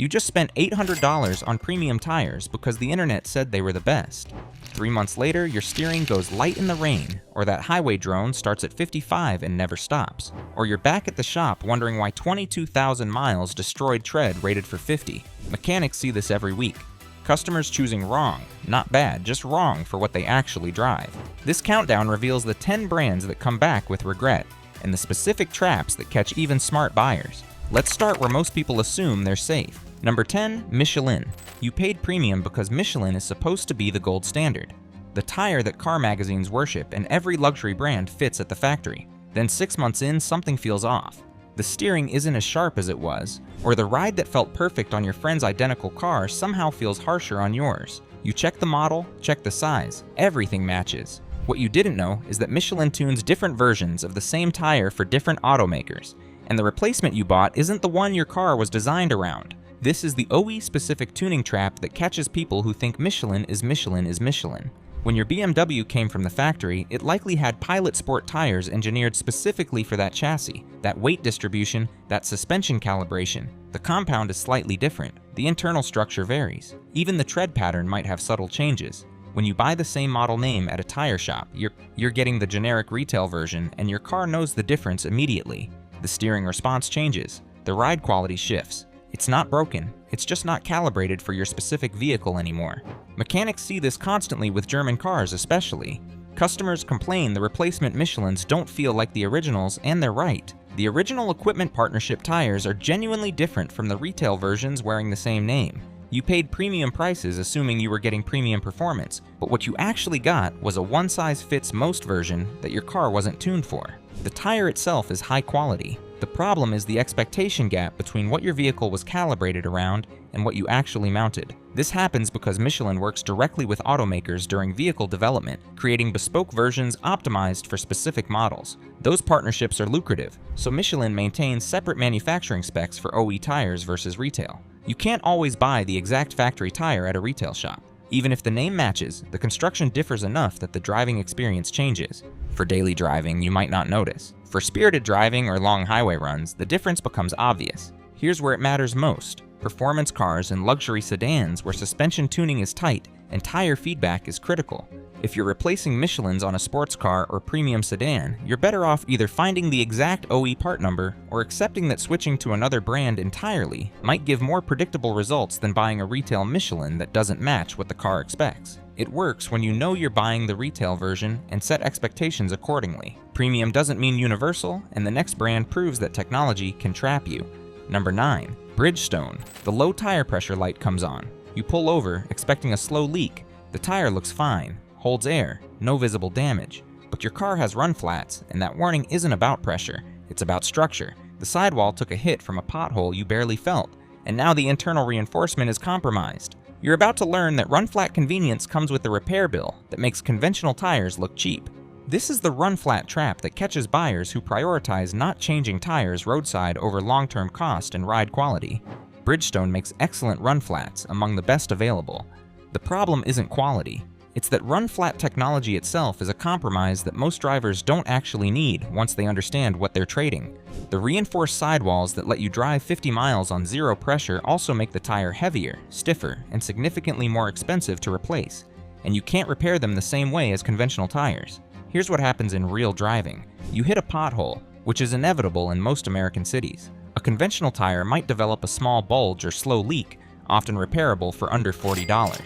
You just spent $800 on premium tires because the internet said they were the best. 3 months later, your steering goes light in the rain, or that highway drone starts at 55 and never stops. Or you're back at the shop wondering why 22,000 miles destroyed tread rated for 50. Mechanics see this every week. Customers choosing wrong, not bad, just wrong for what they actually drive. This countdown reveals the 10 brands that come back with regret, and the specific traps that catch even smart buyers. Let's start where most people assume they're safe. Number 10, Michelin. You paid premium because Michelin is supposed to be the gold standard. The tire that car magazines worship and every luxury brand fits at the factory. Then 6 months in, something feels off. The steering isn't as sharp as it was, or the ride that felt perfect on your friend's identical car somehow feels harsher on yours. You check the model, check the size, everything matches. What you didn't know is that Michelin tunes different versions of the same tire for different automakers, and the replacement you bought isn't the one your car was designed around. This is the OE-specific tuning trap that catches people who think Michelin is Michelin is Michelin. When your BMW came from the factory, it likely had Pilot Sport tires engineered specifically for that chassis, that weight distribution, that suspension calibration. The compound is slightly different. The internal structure varies. Even the tread pattern might have subtle changes. When you buy the same model name at a tire shop, you're getting the generic retail version, and your car knows the difference immediately. The steering response changes. The ride quality shifts. It's not broken, it's just not calibrated for your specific vehicle anymore. Mechanics see this constantly with German cars especially. Customers complain the replacement Michelins don't feel like the originals, and they're right. The original equipment partnership tires are genuinely different from the retail versions wearing the same name. You paid premium prices assuming you were getting premium performance, but what you actually got was a one-size-fits-most version that your car wasn't tuned for. The tire itself is high quality. The problem is the expectation gap between what your vehicle was calibrated around and what you actually mounted. This happens because Michelin works directly with automakers during vehicle development, creating bespoke versions optimized for specific models. Those partnerships are lucrative, so Michelin maintains separate manufacturing specs for OE tires versus retail. You can't always buy the exact factory tire at a retail shop. Even if the name matches, the construction differs enough that the driving experience changes. For daily driving, you might not notice. For spirited driving or long highway runs, the difference becomes obvious. Here's where it matters most: performance cars and luxury sedans where suspension tuning is tight and tire feedback is critical. If you're replacing Michelins on a sports car or premium sedan, you're better off either finding the exact OE part number or accepting that switching to another brand entirely might give more predictable results than buying a retail Michelin that doesn't match what the car expects. It works when you know you're buying the retail version and set expectations accordingly. Premium doesn't mean universal, and the next brand proves that technology can trap you. Number 9. Bridgestone. The low tire pressure light comes on. You pull over, expecting a slow leak. The tire looks fine, holds air, no visible damage. But your car has run flats, and that warning isn't about pressure, it's about structure. The sidewall took a hit from a pothole you barely felt, and now the internal reinforcement is compromised. You're about to learn that run flat convenience comes with a repair bill that makes conventional tires look cheap. This is the run flat trap that catches buyers who prioritize not changing tires roadside over long-term cost and ride quality. Bridgestone makes excellent run flats, among the best available. The problem isn't quality. It's that run flat technology itself is a compromise that most drivers don't actually need once they understand what they're trading. The reinforced sidewalls that let you drive 50 miles on zero pressure also make the tire heavier, stiffer, and significantly more expensive to replace. And you can't repair them the same way as conventional tires. Here's what happens in real driving. You hit a pothole, which is inevitable in most American cities. A conventional tire might develop a small bulge or slow leak, often repairable for under $40.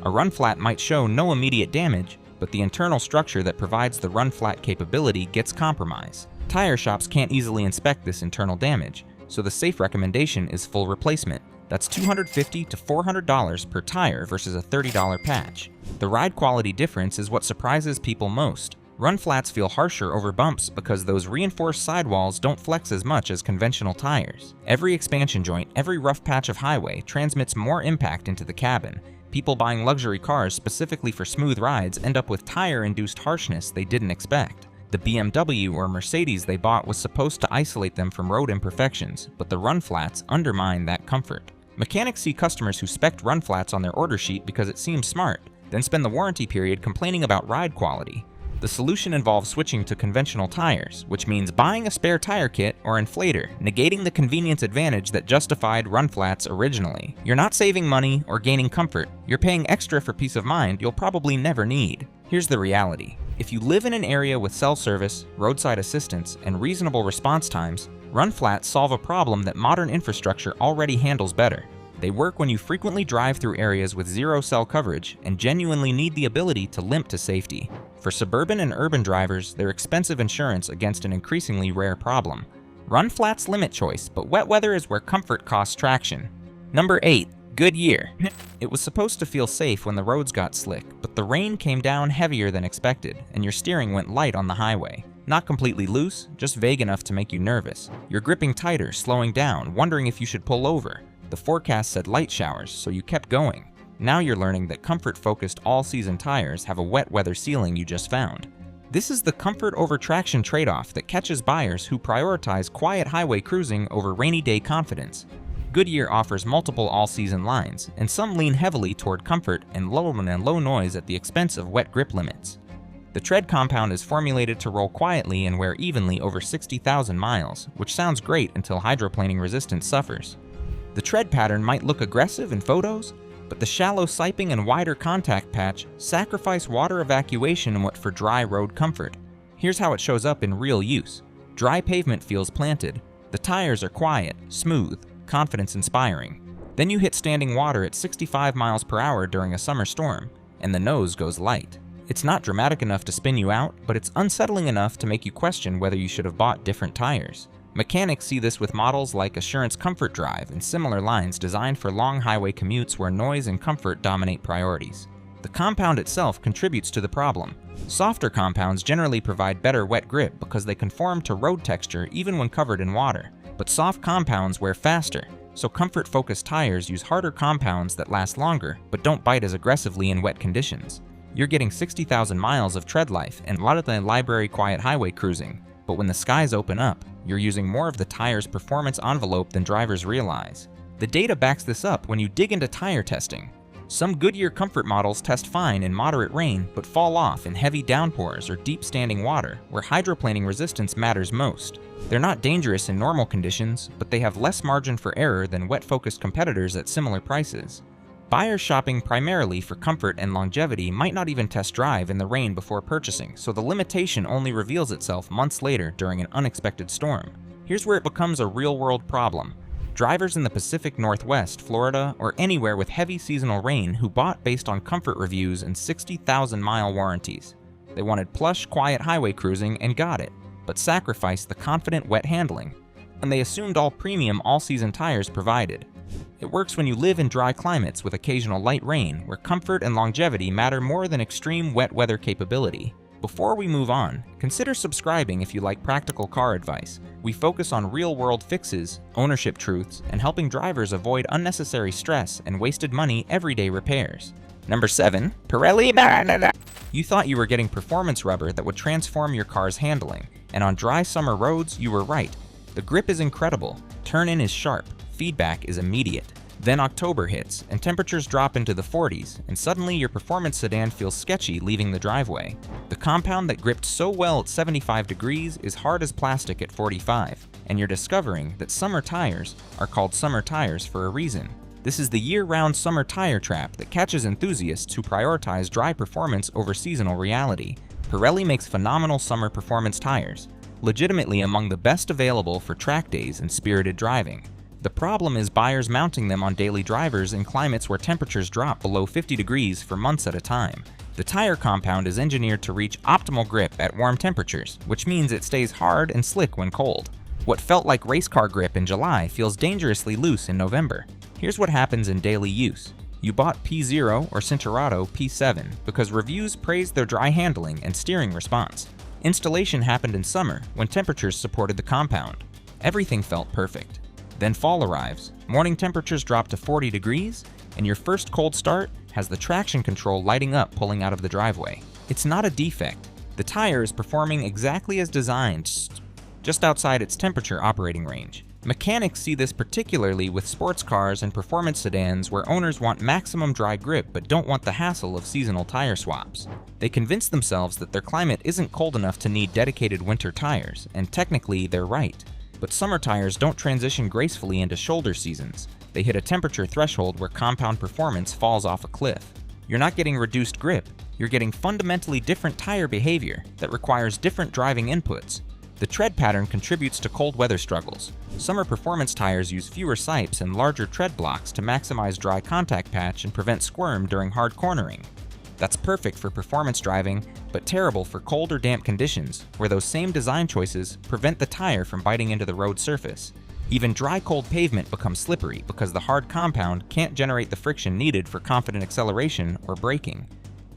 A run flat might show no immediate damage, but the internal structure that provides the run flat capability gets compromised. Tire shops can't easily inspect this internal damage, so the safe recommendation is full replacement. That's $250 to $400 per tire versus a $30 patch. The ride quality difference is what surprises people most. Run flats feel harsher over bumps because those reinforced sidewalls don't flex as much as conventional tires. Every expansion joint, every rough patch of highway transmits more impact into the cabin. People buying luxury cars specifically for smooth rides end up with tire-induced harshness they didn't expect. The BMW or Mercedes they bought was supposed to isolate them from road imperfections, but the run flats undermine that comfort. Mechanics see customers who spec'd run flats on their order sheet because it seems smart, then spend the warranty period complaining about ride quality. The solution involves switching to conventional tires, which means buying a spare tire kit or inflator, negating the convenience advantage that justified run flats originally. You're not saving money or gaining comfort, you're paying extra for peace of mind you'll probably never need. Here's the reality. If you live in an area with cell service, roadside assistance, and reasonable response times, run flats solve a problem that modern infrastructure already handles better. They work when you frequently drive through areas with zero cell coverage and genuinely need the ability to limp to safety. For suburban and urban drivers, they're expensive insurance against an increasingly rare problem. Run flats limit choice, but wet weather is where comfort costs traction. Number 8. Goodyear. It was supposed to feel safe when the roads got slick, but the rain came down heavier than expected, and your steering went light on the highway. Not completely loose, just vague enough to make you nervous. You're gripping tighter, slowing down, wondering if you should pull over. The forecast said light showers, so you kept going. Now you're learning that comfort-focused all-season tires have a wet weather ceiling you just found. This is the comfort over traction trade-off that catches buyers who prioritize quiet highway cruising over rainy day confidence. Goodyear offers multiple all-season lines, and some lean heavily toward comfort and low noise at the expense of wet grip limits. The tread compound is formulated to roll quietly and wear evenly over 60,000 miles, which sounds great until hydroplaning resistance suffers. The tread pattern might look aggressive in photos, but the shallow siping and wider contact patch sacrifice water evacuation for dry road comfort. Here's how it shows up in real use. Dry pavement feels planted. The tires are quiet, smooth, confidence-inspiring. Then you hit standing water at 65 miles per hour during a summer storm, and the nose goes light. It's not dramatic enough to spin you out, but it's unsettling enough to make you question whether you should have bought different tires. Mechanics see this with models like Assurance Comfort Drive and similar lines designed for long highway commutes where noise and comfort dominate priorities. The compound itself contributes to the problem. Softer compounds generally provide better wet grip because they conform to road texture even when covered in water. But soft compounds wear faster, so comfort-focused tires use harder compounds that last longer but don't bite as aggressively in wet conditions. You're getting 60,000 miles of tread life and a lot of the library quiet highway cruising, but when the skies open up, you're using more of the tire's performance envelope than drivers realize. The data backs this up when you dig into tire testing. Some Goodyear comfort models test fine in moderate rain but fall off in heavy downpours or deep standing water where hydroplaning resistance matters most. They're not dangerous in normal conditions, but they have less margin for error than wet-focused competitors at similar prices. Buyers shopping primarily for comfort and longevity might not even test drive in the rain before purchasing, so the limitation only reveals itself months later during an unexpected storm. Here's where it becomes a real-world problem. Drivers in the Pacific Northwest, Florida, or anywhere with heavy seasonal rain who bought based on comfort reviews and 60,000-mile warranties. They wanted plush, quiet highway cruising and got it, but sacrificed the confident wet handling, and they assumed all premium all-season tires provided. It works when you live in dry climates with occasional light rain, where comfort and longevity matter more than extreme wet weather capability. Before we move on, consider subscribing if you like practical car advice. We focus on real-world fixes, ownership truths, and helping drivers avoid unnecessary stress and wasted money everyday repairs. Number 7. Pirelli. You thought you were getting performance rubber that would transform your car's handling, and on dry summer roads, you were right. The grip is incredible, turn-in is sharp, feedback is immediate. Then October hits, and temperatures drop into the 40s, and suddenly your performance sedan feels sketchy leaving the driveway. The compound that gripped so well at 75 degrees is hard as plastic at 45, and you're discovering that summer tires are called summer tires for a reason. This is the year-round summer tire trap that catches enthusiasts who prioritize dry performance over seasonal reality. Pirelli makes phenomenal summer performance tires, legitimately among the best available for track days and spirited driving. The problem is buyers mounting them on daily drivers in climates where temperatures drop below 50 degrees for months at a time. The tire compound is engineered to reach optimal grip at warm temperatures, which means it stays hard and slick when cold. What felt like race car grip in July feels dangerously loose in November. Here's what happens in daily use. You bought P0 or Cinturato P7 because reviews praised their dry handling and steering response. Installation happened in summer when temperatures supported the compound. Everything felt perfect. Then fall arrives, morning temperatures drop to 40 degrees, and your first cold start has the traction control lighting up pulling out of the driveway. It's not a defect. The tire is performing exactly as designed, just outside its temperature operating range. Mechanics see this particularly with sports cars and performance sedans where owners want maximum dry grip but don't want the hassle of seasonal tire swaps. They convince themselves that their climate isn't cold enough to need dedicated winter tires, and technically they're right. But summer tires don't transition gracefully into shoulder seasons. They hit a temperature threshold where compound performance falls off a cliff. You're not getting reduced grip, you're getting fundamentally different tire behavior that requires different driving inputs. The tread pattern contributes to cold weather struggles. Summer performance tires use fewer sipes and larger tread blocks to maximize dry contact patch and prevent squirm during hard cornering. That's perfect for performance driving, but terrible for cold or damp conditions, where those same design choices prevent the tire from biting into the road surface. Even dry cold pavement becomes slippery because the hard compound can't generate the friction needed for confident acceleration or braking.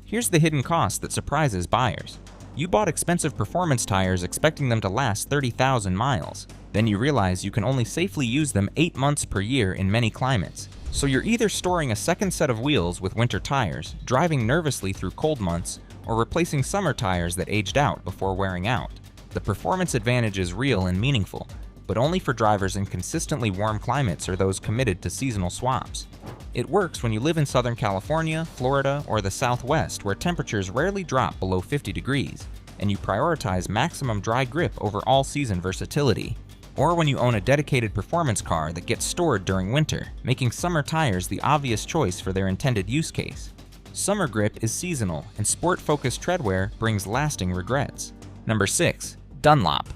Here's the hidden cost that surprises buyers. You bought expensive performance tires expecting them to last 30,000 miles. Then you realize you can only safely use them 8 months per year in many climates. So you're either storing a second set of wheels with winter tires, driving nervously through cold months, or replacing summer tires that aged out before wearing out. The performance advantage is real and meaningful, but only for drivers in consistently warm climates or those committed to seasonal swaps. It works when you live in Southern California, Florida, or the Southwest where temperatures rarely drop below 50 degrees, and you prioritize maximum dry grip over all-season versatility. Or when you own a dedicated performance car that gets stored during winter, making summer tires the obvious choice for their intended use case. Summer grip is seasonal, and sport-focused treadwear brings lasting regrets. Number 6. Dunlop.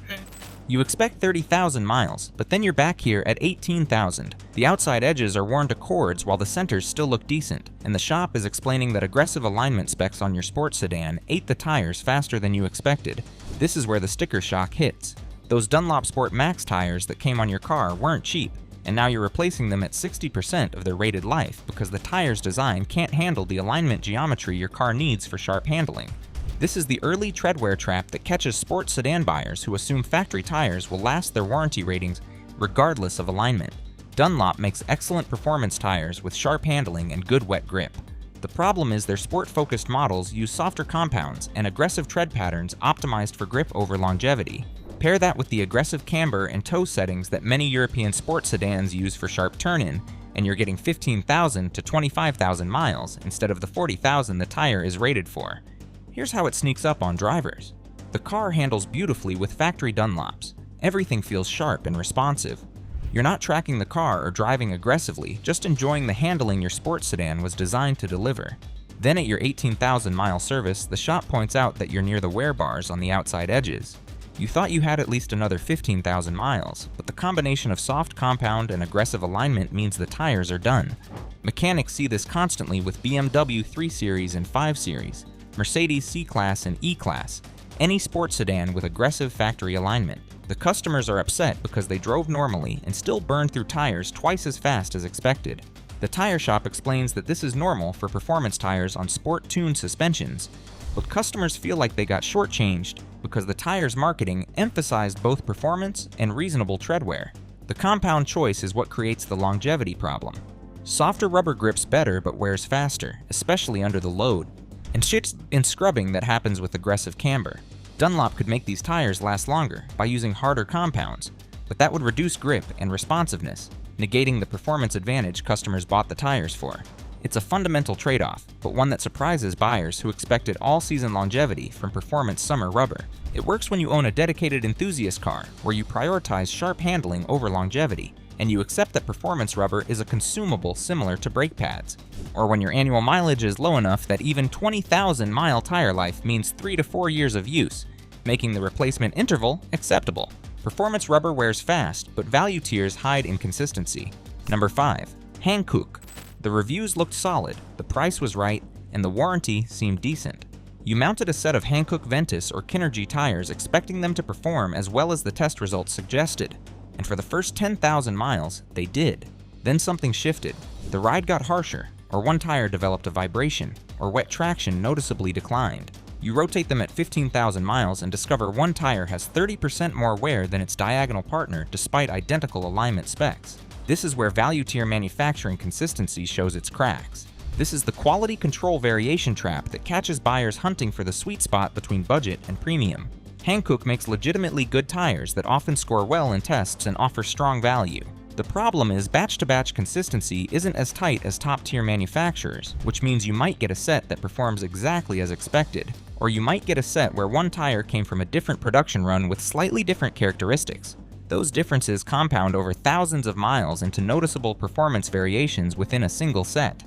You expect 30,000 miles, but then you're back here at 18,000. The outside edges are worn to cords while the centers still look decent, and the shop is explaining that aggressive alignment specs on your sports sedan ate the tires faster than you expected. This is where the sticker shock hits. Those Dunlop Sport Max tires that came on your car weren't cheap, and now you're replacing them at 60% of their rated life because the tire's design can't handle the alignment geometry your car needs for sharp handling. This is the early treadwear trap that catches sports sedan buyers who assume factory tires will last their warranty ratings regardless of alignment. Dunlop makes excellent performance tires with sharp handling and good wet grip. The problem is their sport-focused models use softer compounds and aggressive tread patterns optimized for grip over longevity. Pair that with the aggressive camber and toe settings that many European sports sedans use for sharp turn-in, and you're getting 15,000 to 25,000 miles instead of the 40,000 the tire is rated for. Here's how it sneaks up on drivers. The car handles beautifully with factory Dunlops. Everything feels sharp and responsive. You're not tracking the car or driving aggressively, just enjoying the handling your sports sedan was designed to deliver. Then at your 18,000-mile service, the shop points out that you're near the wear bars on the outside edges. You thought you had at least another 15,000 miles, but the combination of soft compound and aggressive alignment means the tires are done. Mechanics see this constantly with BMW 3 Series and 5 Series, Mercedes C-Class and E-Class, any sports sedan with aggressive factory alignment. The customers are upset because they drove normally and still burned through tires twice as fast as expected. The tire shop explains that this is normal for performance tires on sport-tuned suspensions, but customers feel like they got shortchanged because the tire's marketing emphasized both performance and reasonable treadwear. The compound choice is what creates the longevity problem. Softer rubber grips better but wears faster, especially under the load, and shits in scrubbing that happens with aggressive camber. Dunlop could make these tires last longer by using harder compounds, but that would reduce grip and responsiveness, negating the performance advantage customers bought the tires for. It's a fundamental trade-off, but one that surprises buyers who expected all-season longevity from performance summer rubber. It works when you own a dedicated enthusiast car, where you prioritize sharp handling over longevity, and you accept that performance rubber is a consumable similar to brake pads. Or when your annual mileage is low enough that even 20,000-mile tire life means 3 to 4 years of use, making the replacement interval acceptable. Performance rubber wears fast, but value tiers hide inconsistency. Number 5. Hankook. The reviews looked solid, the price was right, and the warranty seemed decent. You mounted a set of Hankook Ventus or Kinergy tires expecting them to perform as well as the test results suggested, and for the first 10,000 miles, they did. Then something shifted. The ride got harsher, or one tire developed a vibration, or wet traction noticeably declined. You rotate them at 15,000 miles and discover one tire has 30% more wear than its diagonal partner despite identical alignment specs. This is where value tier manufacturing consistency shows its cracks. This is the quality control variation trap that catches buyers hunting for the sweet spot between budget and premium. Hankook makes legitimately good tires that often score well in tests and offer strong value. The problem is batch-to-batch consistency isn't as tight as top-tier manufacturers, which means you might get a set that performs exactly as expected, or you might get a set where one tire came from a different production run with slightly different characteristics. Those differences compound over thousands of miles into noticeable performance variations within a single set.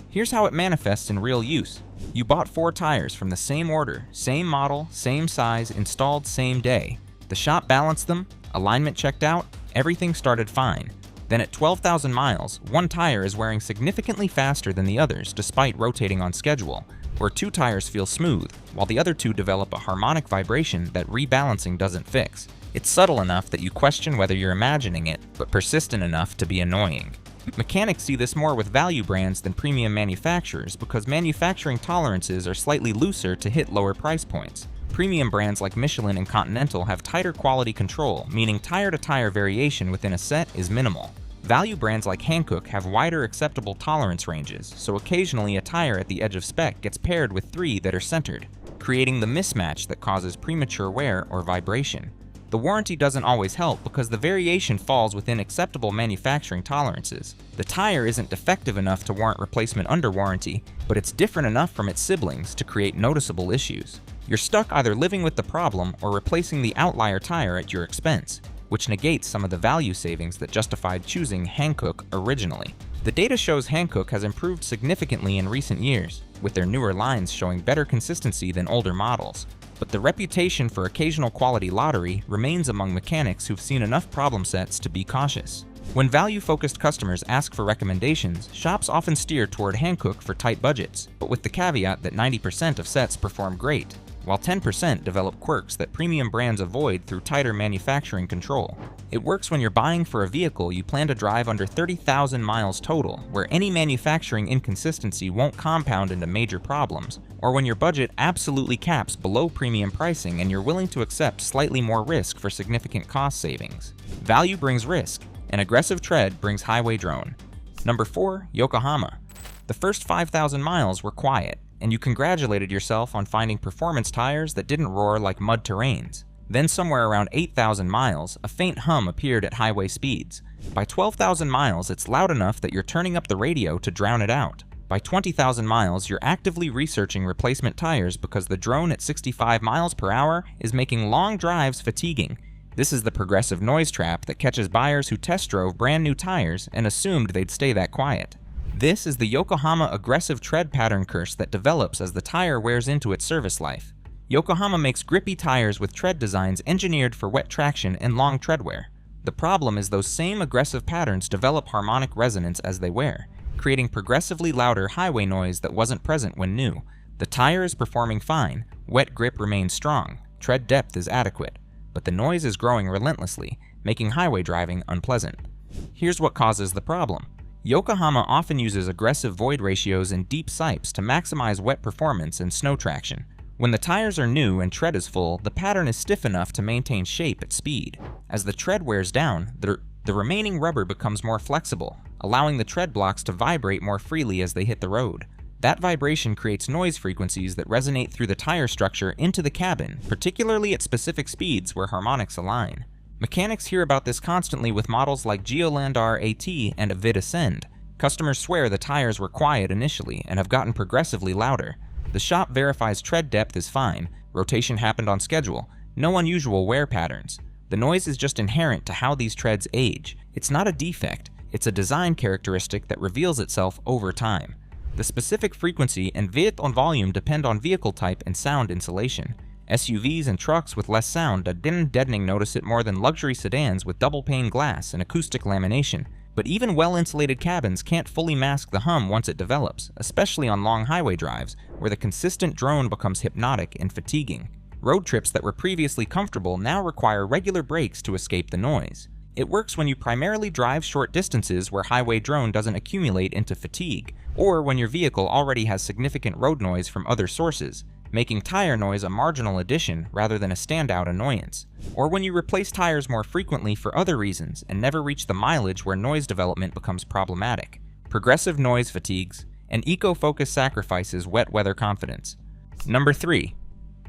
Here's how it manifests in real use. You bought 4 tires from the same order, same model, same size, installed same day. The shop balanced them, alignment checked out, everything started fine. Then at 12,000 miles, one tire is wearing significantly faster than the others despite rotating on schedule, where 2 tires feel smooth, while the other 2 develop a harmonic vibration that rebalancing doesn't fix. It's subtle enough that you question whether you're imagining it, but persistent enough to be annoying. Mechanics see this more with value brands than premium manufacturers because manufacturing tolerances are slightly looser to hit lower price points. Premium brands like Michelin and Continental have tighter quality control, meaning tire-to-tire variation within a set is minimal. Value brands like Hankook have wider acceptable tolerance ranges, so occasionally a tire at the edge of spec gets paired with 3 that are centered, creating the mismatch that causes premature wear or vibration. The warranty doesn't always help because the variation falls within acceptable manufacturing tolerances. The tire isn't defective enough to warrant replacement under warranty, but it's different enough from its siblings to create noticeable issues. You're stuck either living with the problem or replacing the outlier tire at your expense, which negates some of the value savings that justified choosing Hankook originally. The data shows Hankook has improved significantly in recent years, with their newer lines showing better consistency than older models. But the reputation for occasional quality lottery remains among mechanics who've seen enough problem sets to be cautious. When value-focused customers ask for recommendations, shops often steer toward Hankook for tight budgets, but with the caveat that 90% of sets perform great, while 10% develop quirks that premium brands avoid through tighter manufacturing control. It works when you're buying for a vehicle you plan to drive under 30,000 miles total, where any manufacturing inconsistency won't compound into major problems, or when your budget absolutely caps below premium pricing and you're willing to accept slightly more risk for significant cost savings. Value brings risk, and aggressive tread brings highway drone. Number 4, Yokohama. The first 5,000 miles were quiet, and you congratulated yourself on finding performance tires that didn't roar like mud terrains. Then somewhere around 8,000 miles, a faint hum appeared at highway speeds. By 12,000 miles, it's loud enough that you're turning up the radio to drown it out. By 20,000 miles, you're actively researching replacement tires because the drone at 65 miles per hour is making long drives fatiguing. This is the progressive noise trap that catches buyers who test drove brand new tires and assumed they'd stay that quiet. This is the Yokohama aggressive tread pattern curse that develops as the tire wears into its service life. Yokohama makes grippy tires with tread designs engineered for wet traction and long tread wear. The problem is those same aggressive patterns develop harmonic resonance as they wear, creating progressively louder highway noise that wasn't present when new. The tire is performing fine, wet grip remains strong, tread depth is adequate, but the noise is growing relentlessly, making highway driving unpleasant. Here's what causes the problem. Yokohama often uses aggressive void ratios and deep sipes to maximize wet performance and snow traction. When the tires are new and tread is full, the pattern is stiff enough to maintain shape at speed. As the tread wears down, the remaining rubber becomes more flexible, allowing the tread blocks to vibrate more freely as they hit the road. That vibration creates noise frequencies that resonate through the tire structure into the cabin, particularly at specific speeds where harmonics align. Mechanics hear about this constantly with models like Geolandar AT and Avid Ascend. Customers swear the tires were quiet initially and have gotten progressively louder. The shop verifies tread depth is fine, rotation happened on schedule, no unusual wear patterns. The noise is just inherent to how these treads age. It's not a defect, it's a design characteristic that reveals itself over time. The specific frequency and width on volume depend on vehicle type and sound insulation. SUVs and trucks with less sound didn't deadening notice it more than luxury sedans with double-pane glass and acoustic lamination. But even well-insulated cabins can't fully mask the hum once it develops, especially on long highway drives, where the consistent drone becomes hypnotic and fatiguing. Road trips that were previously comfortable now require regular brakes to escape the noise. It works when you primarily drive short distances where highway drone doesn't accumulate into fatigue, or when your vehicle already has significant road noise from other sources, making tire noise a marginal addition rather than a standout annoyance, or when you replace tires more frequently for other reasons and never reach the mileage where noise development becomes problematic. Progressive noise fatigues, and eco-focus sacrifices wet weather confidence. Number 3.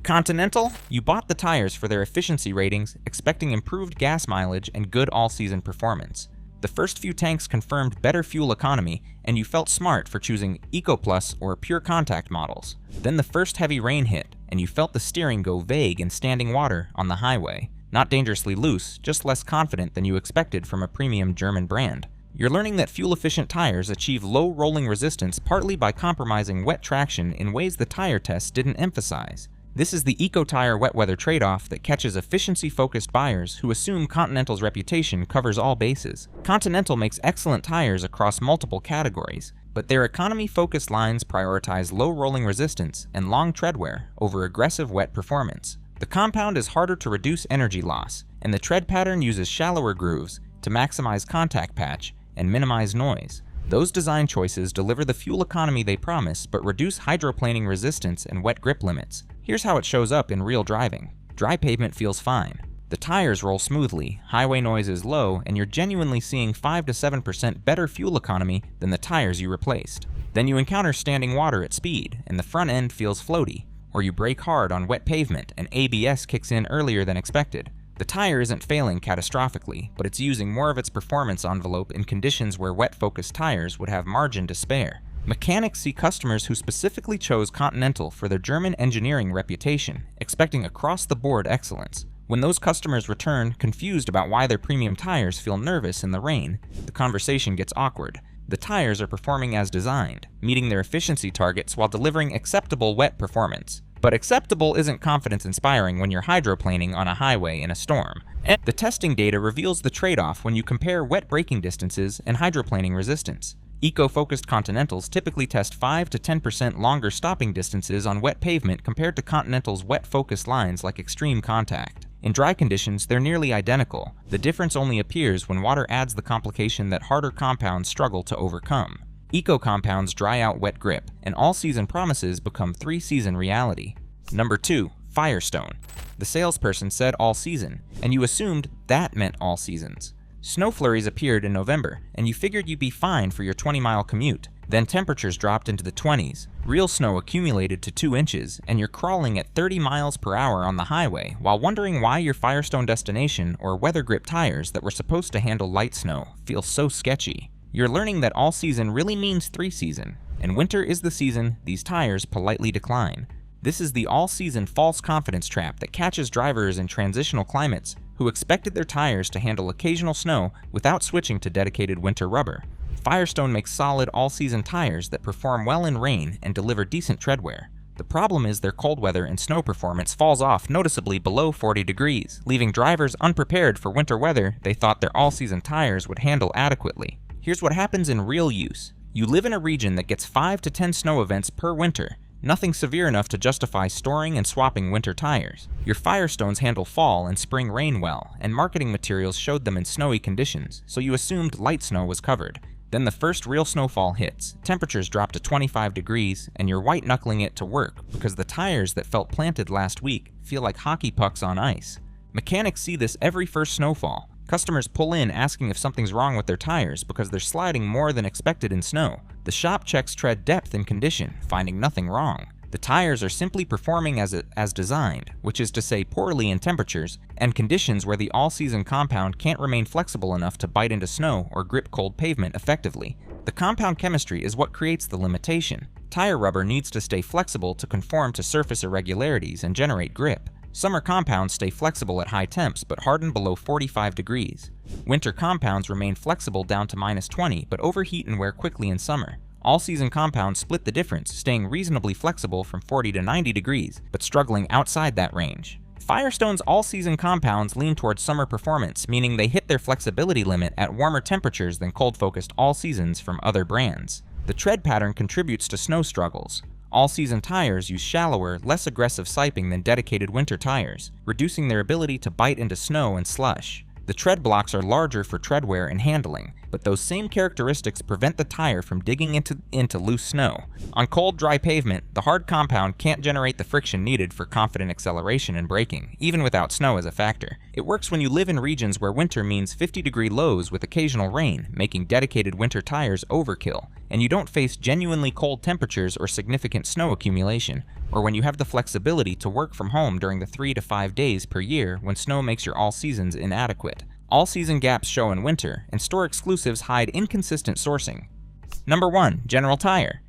Continental, you bought the tires for their efficiency ratings, expecting improved gas mileage and good all-season performance. The first few tanks confirmed better fuel economy, and you felt smart for choosing Eco Plus or Pure Contact models. Then the first heavy rain hit, and you felt the steering go vague in standing water on the highway. Not dangerously loose, just less confident than you expected from a premium German brand. You're learning that fuel-efficient tires achieve low rolling resistance partly by compromising wet traction in ways the tire tests didn't emphasize. This is the eco-tire wet-weather trade-off that catches efficiency-focused buyers who assume Continental's reputation covers all bases. Continental makes excellent tires across multiple categories, but their economy-focused lines prioritize low rolling resistance and long tread wear over aggressive wet performance. The compound is harder to reduce energy loss, and the tread pattern uses shallower grooves to maximize contact patch and minimize noise. Those design choices deliver the fuel economy they promise but reduce hydroplaning resistance and wet grip limits. Here's how it shows up in real driving. Dry pavement feels fine. The tires roll smoothly, highway noise is low, and you're genuinely seeing 5 to 7% better fuel economy than the tires you replaced. Then you encounter standing water at speed, and the front end feels floaty. Or you brake hard on wet pavement and ABS kicks in earlier than expected. The tire isn't failing catastrophically, but it's using more of its performance envelope in conditions where wet-focused tires would have margin to spare. Mechanics see customers who specifically chose Continental for their German engineering reputation, expecting across-the-board excellence. When those customers return, confused about why their premium tires feel nervous in the rain, the conversation gets awkward. The tires are performing as designed, meeting their efficiency targets while delivering acceptable wet performance. But acceptable isn't confidence-inspiring when you're hydroplaning on a highway in a storm. And the testing data reveals the trade-off when you compare wet braking distances and hydroplaning resistance. Eco-focused Continentals typically test 5 to 10% longer stopping distances on wet pavement compared to Continental's wet-focused lines like Extreme Contact. In dry conditions, they're nearly identical. The difference only appears when water adds the complication that harder compounds struggle to overcome. Eco compounds dry out wet grip, and all-season promises become 3-season reality. Number 2. Firestone. The salesperson said all season, and you assumed that meant all seasons. Snow flurries appeared in November, and you figured you'd be fine for your 20-mile commute. Then temperatures dropped into the 20s. Real snow accumulated to 2 inches, and you're crawling at 30 miles per hour on the highway while wondering why your Firestone destination or weather grip tires that were supposed to handle light snow feel so sketchy. You're learning that all season really means 3-season, and winter is the season these tires politely decline. This is the all-season false confidence trap that catches drivers in transitional climates who expected their tires to handle occasional snow without switching to dedicated winter rubber. Firestone makes solid all-season tires that perform well in rain and deliver decent tread wear. The problem is their cold weather and snow performance falls off noticeably below 40 degrees, leaving drivers unprepared for winter weather they thought their all-season tires would handle adequately. Here's what happens in real use. You live in a region that gets 5 to 10 snow events per winter, nothing severe enough to justify storing and swapping winter tires. Your Firestones handle fall and spring rain well, and marketing materials showed them in snowy conditions, so you assumed light snow was covered. Then the first real snowfall hits, temperatures drop to 25 degrees, and you're white-knuckling it to work because the tires that felt planted last week feel like hockey pucks on ice. Mechanics see this every first snowfall. Customers pull in asking if something's wrong with their tires because they're sliding more than expected in snow. The shop checks tread depth and condition, finding nothing wrong. The tires are simply performing as designed, which is to say poorly in temperatures and conditions where the all-season compound can't remain flexible enough to bite into snow or grip cold pavement effectively. The compound chemistry is what creates the limitation. Tire rubber needs to stay flexible to conform to surface irregularities and generate grip. Summer compounds stay flexible at high temps but harden below 45 degrees. Winter compounds remain flexible down to -20 but overheat and wear quickly in summer. All-season compounds split the difference, staying reasonably flexible from 40 to 90 degrees, but struggling outside that range. Firestone's all-season compounds lean towards summer performance, meaning they hit their flexibility limit at warmer temperatures than cold-focused all-seasons from other brands. The tread pattern contributes to snow struggles. All-season tires use shallower, less aggressive siping than dedicated winter tires, reducing their ability to bite into snow and slush. The tread blocks are larger for tread wear and handling, but those same characteristics prevent the tire from digging into loose snow. On cold, dry pavement, the hard compound can't generate the friction needed for confident acceleration and braking, even without snow as a factor. It works when you live in regions where winter means 50-degree lows with occasional rain, making dedicated winter tires overkill, and you don't face genuinely cold temperatures or significant snow accumulation, or when you have the flexibility to work from home during the 3 to 5 days per year when snow makes your all-seasons inadequate. All-season gaps show in winter, and store exclusives hide inconsistent sourcing. Number 1. General Tire.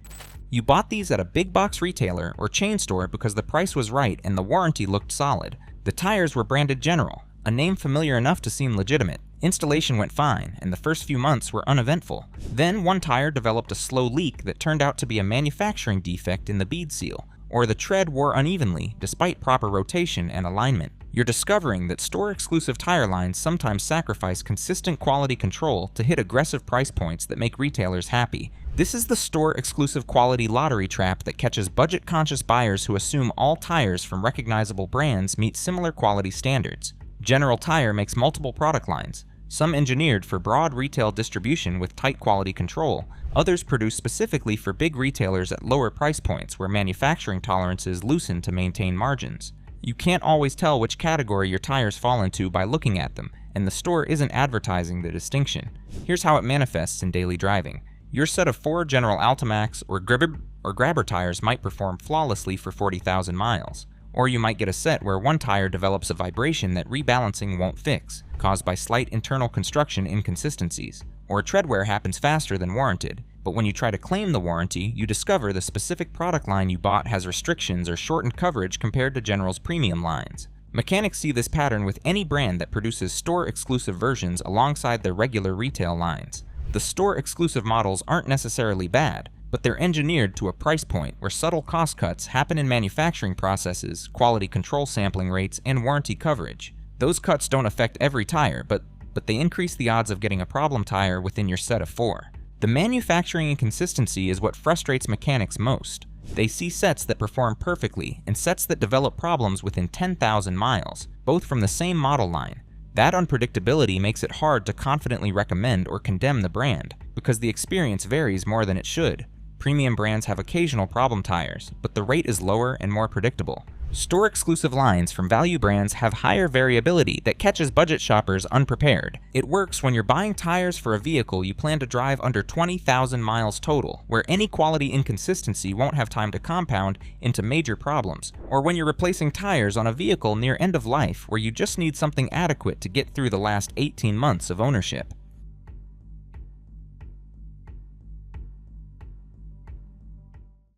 You bought these at a big box retailer or chain store because the price was right and the warranty looked solid. The tires were branded General, a name familiar enough to seem legitimate. Installation went fine, and the first few months were uneventful. Then one tire developed a slow leak that turned out to be a manufacturing defect in the bead seal, or the tread wore unevenly despite proper rotation and alignment. You're discovering that store-exclusive tire lines sometimes sacrifice consistent quality control to hit aggressive price points that make retailers happy. This is the store-exclusive quality lottery trap that catches budget-conscious buyers who assume all tires from recognizable brands meet similar quality standards. General Tire makes multiple product lines, some engineered for broad retail distribution with tight quality control, others produced specifically for big retailers at lower price points where manufacturing tolerances loosen to maintain margins. You can't always tell which category your tires fall into by looking at them, and the store isn't advertising the distinction. Here's how it manifests in daily driving. Your set of 4 General Altimax or Grabber tires might perform flawlessly for 40,000 miles. Or you might get a set where one tire develops a vibration that rebalancing won't fix, caused by slight internal construction inconsistencies. Or tread wear happens faster than warranted, but when you try to claim the warranty, you discover the specific product line you bought has restrictions or shortened coverage compared to General's premium lines. Mechanics see this pattern with any brand that produces store-exclusive versions alongside their regular retail lines. The store-exclusive models aren't necessarily bad, but they're engineered to a price point where subtle cost cuts happen in manufacturing processes, quality control sampling rates, and warranty coverage. Those cuts don't affect every tire, but they increase the odds of getting a problem tire within your set of 4. The manufacturing inconsistency is what frustrates mechanics most. They see sets that perform perfectly and sets that develop problems within 10,000 miles, both from the same model line. That unpredictability makes it hard to confidently recommend or condemn the brand, because the experience varies more than it should. Premium brands have occasional problem tires, but the rate is lower and more predictable. Store-exclusive lines from value brands have higher variability that catches budget shoppers unprepared. It works when you're buying tires for a vehicle you plan to drive under 20,000 miles total, where any quality inconsistency won't have time to compound into major problems, or when you're replacing tires on a vehicle near end of life where you just need something adequate to get through the last 18 months of ownership.